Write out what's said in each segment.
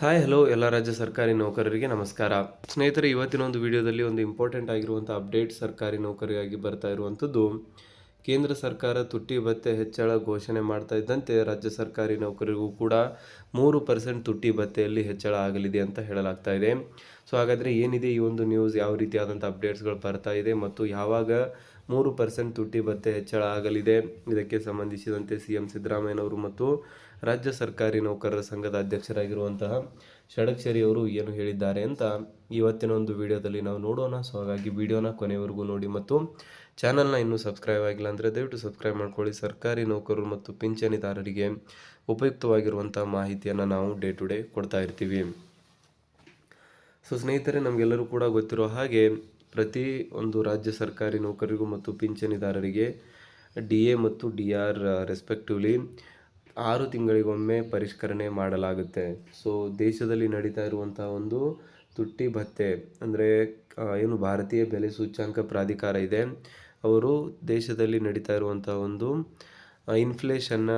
Hi hello ಎಲ್ಲ ರಾಜ್ಯ ಸರ್ಕಾರಿ ನೌಕರರಿಗೆ ನಮಸ್ಕಾರ. ಸ್ನೇಹಿತರೆ, ಇವತ್ತಿನ ಒಂದು ವಿಡಿಯೋದಲ್ಲಿ ಒಂದು ಇಂಪಾರ್ಟೆಂಟ್ ಆಗಿರುವಂಥ ಅಪ್ಡೇಟ್ ಸರ್ಕಾರಿ ನೌಕರಿಗಾಗಿ ಬರ್ತಾ ಇರುವಂಥದ್ದು. ಕೇಂದ್ರ ಸರ್ಕಾರ ತುಟ್ಟಿ ಭತ್ಯೆ ಹೆಚ್ಚಳ ಘೋಷಣೆ ಮಾಡ್ತಾ ಇದ್ದಂತೆ ರಾಜ್ಯ ಸರ್ಕಾರಿ ನೌಕರಿಗೂ ಕೂಡ 3% ತುಟ್ಟಿ ಭತ್ಯೆಯಲ್ಲಿ ಹೆಚ್ಚಳ ಆಗಲಿದೆ ಅಂತ ಹೇಳಲಾಗ್ತಾ ಇದೆ. ಸೊ ಹಾಗಾದರೆ ಏನಿದೆ ಈ ಒಂದು ನ್ಯೂಸ್, ಯಾವ ರೀತಿಯಾದಂಥ ಅಪ್ಡೇಟ್ಸ್ಗಳು ಬರ್ತಾ ಇದೆ ಮತ್ತು ಯಾವಾಗ 3% ತುಟ್ಟಿ ಭತ್ಯೆ ಹೆಚ್ಚಳ ಆಗಲಿದೆ, ಇದಕ್ಕೆ ಸಂಬಂಧಿಸಿದಂತೆ CM ಸಿದ್ದರಾಮಯ್ಯನವರು ಮತ್ತು ರಾಜ್ಯ ಸರ್ಕಾರಿ ನೌಕರರ ಸಂಘದ ಅಧ್ಯಕ್ಷರಾಗಿರುವಂತಹ ಷಡಕ್ಷರಿ ಅವರು ಏನು ಹೇಳಿದ್ದಾರೆ ಅಂತ ಇವತ್ತಿನ ಒಂದು ವಿಡಿಯೋದಲ್ಲಿ ನಾವು ನೋಡೋಣ. ಸೊ ಹಾಗಾಗಿ ವಿಡಿಯೋನ ಕೊನೆವರೆಗೂ ನೋಡಿ ಮತ್ತು ಚಾನಲ್ನ ಇನ್ನೂ ಸಬ್ಸ್ಕ್ರೈಬ್ ಆಗಿಲ್ಲ ಅಂದರೆ ದಯವಿಟ್ಟು ಸಬ್ಸ್ಕ್ರೈಬ್ ಮಾಡ್ಕೊಳ್ಳಿ. ಸರ್ಕಾರಿ ನೌಕರರು ಮತ್ತು ಪಿಂಚಣಿದಾರರಿಗೆ ಉಪಯುಕ್ತವಾಗಿರುವಂಥ ಮಾಹಿತಿಯನ್ನು ನಾವು ಡೇ ಟು ಡೇ ಕೊಡ್ತಾ ಇರ್ತೀವಿ. ಸೊ ಸ್ನೇಹಿತರೆ, ನಮಗೆಲ್ಲರೂ ಕೂಡ ಗೊತ್ತಿರೋ ಹಾಗೆ ಪ್ರತಿ ಒಂದು ರಾಜ್ಯ ಸರ್ಕಾರಿ ನೌಕರರಿಗೂ ಮತ್ತು ಪಿಂಚಣಿದಾರರಿಗೆ DA ಮತ್ತು DR ರೆಸ್ಪೆಕ್ಟಿವ್ಲಿ 6 ತಿಂಗಳಿಗೊಮ್ಮೆ ಪರಿಷ್ಕರಣೆ ಮಾಡಲಾಗುತ್ತೆ. ಸೊ ದೇಶದಲ್ಲಿ ನಡೀತಾ ಇರುವಂಥ ಒಂದು ತುಟ್ಟಿ ಭತ್ಯೆ ಅಂದರೆ ಏನು ಭಾರತೀಯ ಬೆಲೆ ಸೂಚ್ಯಂಕ ಪ್ರಾಧಿಕಾರ ಇದೆ, ಅವರು ದೇಶದಲ್ಲಿ ನಡೀತಾ ಇರುವಂಥ ಒಂದು ಇನ್ಫ್ಲೇಷನ್ನ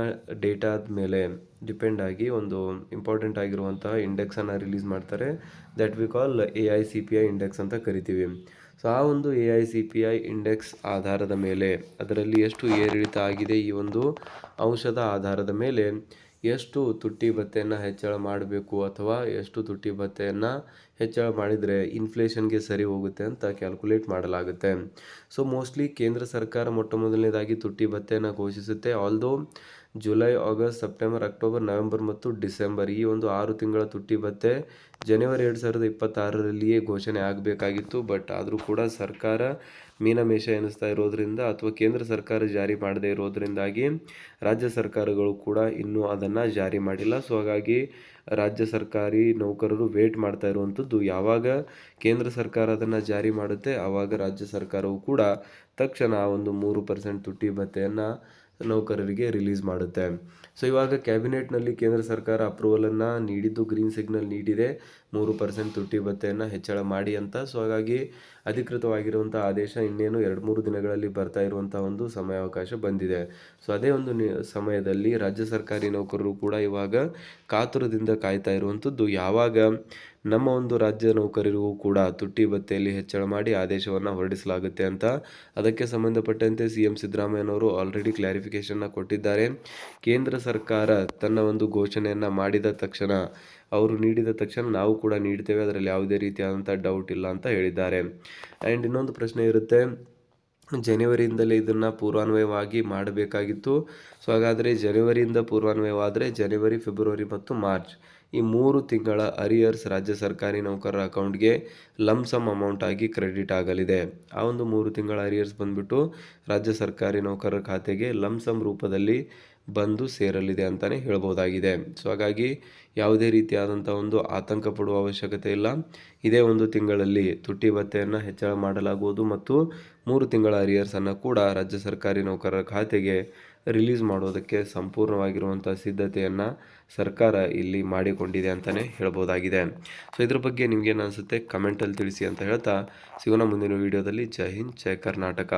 ಡೇಟಾದ ಮೇಲೆ ಡಿಪೆಂಡ್ ಆಗಿ ಒಂದು ಇಂಪಾರ್ಟೆಂಟ್ ಆಗಿರುವಂತಹ ಇಂಡೆಕ್ಸನ್ನು ರಿಲೀಸ್ ಮಾಡ್ತಾರೆ. That we call AICPI index ಅಂತ ಕರಿತೀವಿ. ಸೊ ಆ ಒಂದು AICPI ಇಂಡೆಕ್ಸ್ ಆಧಾರದ ಮೇಲೆ, ಅದರಲ್ಲಿ ಎಷ್ಟು ಏರಿಳಿತ ಆಗಿದೆ ಈ ಒಂದು ಔಷಧ ಆಧಾರದ ಮೇಲೆ ಎಷ್ಟು ತುಟ್ಟಿ ಭತ್ಯೆಯನ್ನು ಹೆಚ್ಚಳ ಮಾಡಬೇಕು ಅಥವಾ ಎಷ್ಟು ತುಟ್ಟಿ ಭತ್ಯೆಯನ್ನು ಹೆಚ್ಚಳ ಮಾಡಿದರೆ ಇನ್ಫ್ಲೇಷನ್ಗೆ ಸರಿ ಹೋಗುತ್ತೆ ಅಂತ ಕ್ಯಾಲ್ಕುಲೇಟ್ ಮಾಡಲಾಗುತ್ತೆ. ಸೊ ಮೋಸ್ಟ್ಲಿ ಕೇಂದ್ರ ಸರ್ಕಾರ ಮೊಟ್ಟ ಮೊದಲನೇದಾಗಿ ತುಟ್ಟಿ ಭತ್ಯೆಯನ್ನು ಘೋಷಿಸುತ್ತೆ. Although July, August, September, October, November ಮತ್ತು ಡಿಸೆಂಬರ್ ಈ ಒಂದು 6 ತಿಂಗಳ ತುಟ್ಟಿ ಭತ್ಯೆ ಜನವರಿ 2026ರಲ್ಲಿಯೇ ಘೋಷಣೆ ಆಗಬೇಕಾಗಿತ್ತು. ಬಟ್ ಆದರೂ ಕೂಡ ಸರ್ಕಾರ ಮೀನಮೇಷ ಎನಿಸ್ತಾ ಇರೋದ್ರಿಂದ ಅಥವಾ ಕೇಂದ್ರ ಸರ್ಕಾರ ಜಾರಿ ಮಾಡದೇ ಇರೋದ್ರಿಂದಾಗಿ ರಾಜ್ಯ ಸರ್ಕಾರಗಳು ಕೂಡ ಇನ್ನೂ ಅದನ್ನು ಜಾರಿ ಮಾಡಿಲ್ಲ. ಸೊ ಹಾಗಾಗಿ ರಾಜ್ಯ ಸರ್ಕಾರಿ ನೌಕರರು ವೇಟ್ ಮಾಡ್ತಾ ಇರುವಂಥದ್ದು ಯಾವಾಗ ಕೇಂದ್ರ ಸರ್ಕಾರ ಅದನ್ನು ಜಾರಿ ಮಾಡುತ್ತೆ ಆವಾಗ ರಾಜ್ಯ ಸರ್ಕಾರವು ಕೂಡ ತಕ್ಷಣ ಆ ಒಂದು 3% ತುಟ್ಟಿ ಭತ್ಯೆಯನ್ನು ನೌಕರರಿಗೆ ರಿಲೀಸ್ ಮಾಡುತ್ತೆ. ಸೊ ಇವಾಗ ಕ್ಯಾಬಿನೆಟ್ನಲ್ಲಿ ಕೇಂದ್ರ ಸರ್ಕಾರ ಅಪ್ರೂವಲನ್ನು ನೀಡಿದ್ದು, ಗ್ರೀನ್ ಸಿಗ್ನಲ್ ನೀಡಿದೆ 3% ತುಟ್ಟಿ ಭತ್ಯೆಯನ್ನು ಹೆಚ್ಚಳ ಮಾಡಿ ಅಂತ. ಸೊ ಹಾಗಾಗಿ ಅಧಿಕೃತವಾಗಿರುವಂಥ ಆದೇಶ ಇನ್ನೇನು 2-3 ದಿನಗಳಲ್ಲಿ ಬರ್ತಾ ಇರುವಂಥ ಒಂದು ಸಮಯಾವಕಾಶ ಬಂದಿದೆ. ಸೊ ಅದೇ ಒಂದು ಸಮಯದಲ್ಲಿ ರಾಜ್ಯ ಸರ್ಕಾರಿ ನೌಕರರು ಕೂಡ ಇವಾಗ ಕಾತುರದಿಂದ ಕಾಯ್ತಾ ಇರುವಂಥದ್ದು ಯಾವಾಗ ನಮ್ಮ ಒಂದು ರಾಜ್ಯ ನೌಕರರಿಗೂ ಕೂಡ ತುಟ್ಟಿ ಭತ್ಯೆಯಲ್ಲಿ ಹೆಚ್ಚಳ ಮಾಡಿ ಆದೇಶವನ್ನು ಹೊರಡಿಸಲಾಗುತ್ತೆ ಅಂತ. ಅದಕ್ಕೆ ಸಂಬಂಧಪಟ್ಟಂತೆ CM ಸಿದ್ದರಾಮಯ್ಯನವರು ಆಲ್ರೆಡಿ ಕ್ಲಾರಿಫಿಕೇಷನ್ನ ಕೊಟ್ಟಿದ್ದಾರೆ. ಕೇಂದ್ರ ಸರ್ಕಾರ ತನ್ನ ಒಂದು ಘೋಷಣೆಯನ್ನು ಮಾಡಿದ ತಕ್ಷಣ, ಅವರು ನೀಡಿದ ತಕ್ಷಣ ನಾವು ಕೂಡ ನೀಡ್ತೇವೆ, ಅದರಲ್ಲಿ ಯಾವುದೇ ರೀತಿಯಾದಂಥ ಡೌಟ್ ಇಲ್ಲ ಅಂತ ಹೇಳಿದ್ದಾರೆ. ಆ್ಯಂಡ್ ಇನ್ನೊಂದು ಪ್ರಶ್ನೆ ಇರುತ್ತೆ, ಜನವರಿಯಿಂದಲೇ ಇದನ್ನು ಪೂರ್ವಾನ್ವಯವಾಗಿ ಮಾಡಬೇಕಾಗಿತ್ತು. ಸೊ ಹಾಗಾದರೆ ಜನವರಿಯಿಂದ ಪೂರ್ವಾನ್ವಯವಾದರೆ ಜನವರಿ, ಫೆಬ್ರವರಿ ಮತ್ತು ಮಾರ್ಚ್ ಈ 3 ತಿಂಗಳ ಅರಿಯರ್ಸ್ ರಾಜ್ಯ ಸರ್ಕಾರಿ ನೌಕರರ ಅಕೌಂಟ್ಗೆ ಲಂಸಮ್ ಅಮೌಂಟ್ ಆಗಿ ಕ್ರೆಡಿಟ್ ಆಗಲಿದೆ. ಆ ಒಂದು 3 ತಿಂಗಳ ಅರಿಯರ್ಸ್ ಬಂದುಬಿಟ್ಟು ರಾಜ್ಯ ಸರ್ಕಾರಿ ನೌಕರರ ಖಾತೆಗೆ ಲಂಸಮ್ ರೂಪದಲ್ಲಿ ಬಂದು ಸೇರಲಿದೆ ಅಂತಲೇ ಹೇಳ್ಬೋದಾಗಿದೆ. ಸೊ ಹಾಗಾಗಿ ಯಾವುದೇ ರೀತಿಯಾದಂಥ ಒಂದು ಆತಂಕ ಪಡುವ ಅವಶ್ಯಕತೆ ಇಲ್ಲ. ಇದೇ ಒಂದು ತಿಂಗಳಲ್ಲಿ ತುಟ್ಟಿ ಭತ್ಯೆಯನ್ನು ಹೆಚ್ಚಳ ಮಾಡಲಾಗುವುದು ಮತ್ತು 3 ತಿಂಗಳ ಅರಿಯರ್ಸನ್ನು ಕೂಡ ರಾಜ್ಯ ಸರ್ಕಾರಿ ನೌಕರರ ಖಾತೆಗೆ ರಿಲೀಸ್ ಮಾಡೋದಕ್ಕೆ ಸಂಪೂರ್ಣವಾಗಿರುವಂಥ ಸಿದ್ಧತೆಯನ್ನು ಸರ್ಕಾರ ಇಲ್ಲಿ ಮಾಡಿಕೊಂಡಿದೆ ಅಂತಲೇ ಹೇಳ್ಬೋದಾಗಿದೆ. ಸೊ ಇದ್ರ ಬಗ್ಗೆ ನಿಮಗೇನು ಅನಿಸುತ್ತೆ ಕಮೆಂಟಲ್ಲಿ ತಿಳಿಸಿ ಅಂತ ಹೇಳ್ತಾ ಸಿಗೋಣ ಮುಂದಿನ ವಿಡಿಯೋದಲ್ಲಿ. ಜೈ ಹಿಂದ್, ಜೈ ಕರ್ನಾಟಕ.